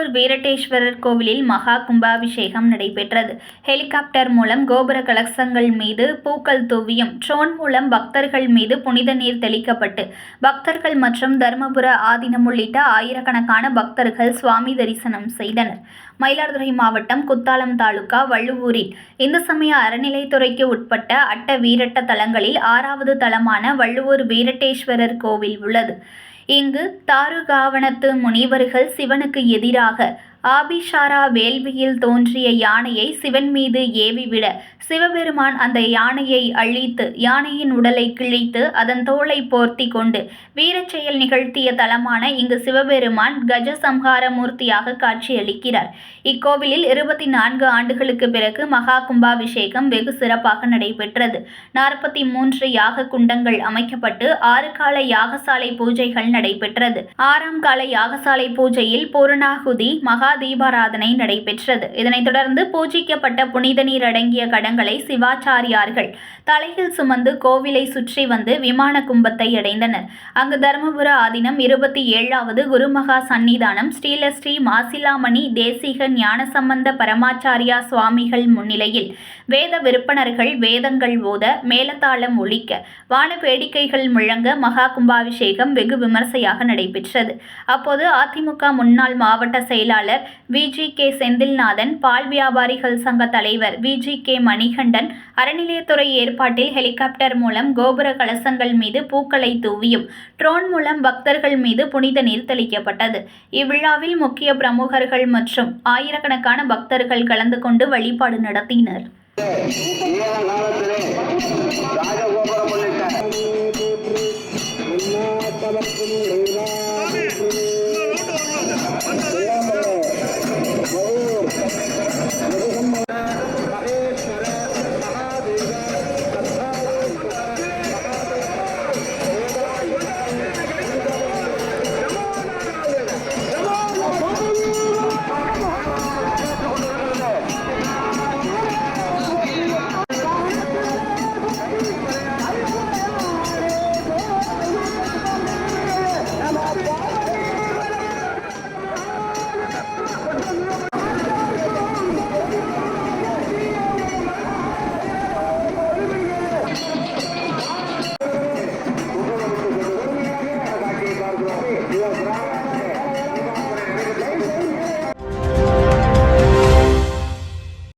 வள்ளுவூர் வீரட்டேஸ்வரர் கோவிலில் மகா கும்பாபிஷேகம் நடைபெற்றது. ஹெலிகாப்டர் மூலம் கோபுர கலசங்கள் மீது பூக்கள் தூவியும், ட்ரோன் மூலம் பக்தர்கள் மீது புனித நீர் தெளிக்கப்பட்டு, பக்தர்கள் மற்றும் தருமபுர ஆதீனம் உள்ளிட்ட ஆயிரக்கணக்கான பக்தர்கள் சுவாமி தரிசனம் செய்தனர். மயிலாடுதுறை மாவட்டம் குத்தாலம் தாலுகா வள்ளுவூரில் இந்து சமய அறநிலைத்துறைக்கு உட்பட்ட அட்ட வீரட்ட தலங்களில் 6வது தலமான வள்ளுவூர் வீரட்டேஸ்வரர் கோவில் உள்ளது. இங்கு தாருகாவனத்து முனிவர்கள் சிவனுக்கு எதிராக ஆபிஷாரா வேள்வியில் தோன்றிய யானையை சிவன் மீது ஏவிவிட, சிவபெருமான் அந்த யானையை அழித்து யானையின் உடலை கிழித்து அதன் தோலை போர்த்தி கொண்டு வீரச்செயல் நிகழ்த்திய தலமான இங்கு சிவபெருமான் கஜசம்ஹார மூர்த்தியாக காட்சியளிக்கிறார். இக்கோவிலில் 24 ஆண்டுகளுக்கு பிறகு மகா கும்பாபிஷேகம் வெகு சிறப்பாக நடைபெற்றது. 43 யாக குண்டங்கள் அமைக்கப்பட்டு 6 கால யாகசாலை பூஜைகள் நடைபெற்றது. 6ஆம் கால யாகசாலை பூஜையில் பூரணாகுதி மகா தீபாராதனை நடைபெற்றது. இதனைத் தொடர்ந்து பூஜிக்கப்பட்ட புனித நீர் அடங்கிய கடங்களை சிவாச்சாரியார்கள் தலையில் சுமந்து கோவிலை சுற்றி வந்து விமான கும்பத்தை அடைந்தனர். அங்கு தருமபுர ஆதீனம் 27வது குருமகா சன்னிதானம் ஸ்ரீலஸ்ரீ மாசிலாமணி தேசிக ஞானசம்பந்த பரமாச்சாரியா சுவாமிகள் முன்னிலையில் வேத விற்பனர்கள் வேதங்கள் ஓத, மேலதாளம் ஒலிக்க, வான வேடிக்கைகள் முழங்க மகா கும்பாபிஷேகம் வெகு விமர்சையாக நடைபெற்றது. அப்போது அதிமுக முன்னாள் மாவட்ட செயலாளர் VGK செந்தில்நாதன், பால் வியாபாரிகள் சங்க தலைவர் VGK மணிகண்டன் அறநிலையத்துறை ஏற்பாட்டில் ஹெலிகாப்டர் மூலம் கோபுர கலசங்கள் மீது பூக்களை தூவியும், ட்ரோன் மூலம் பக்தர்கள் மீது புனித நீர் தெளிக்கப்பட்டது. இவ்விழாவில் முக்கிய பிரமுகர்கள் மற்றும் ஆயிரக்கணக்கான பக்தர்கள் கலந்து கொண்டு வழிபாடு நடத்தினர். ராஜகோபுரம்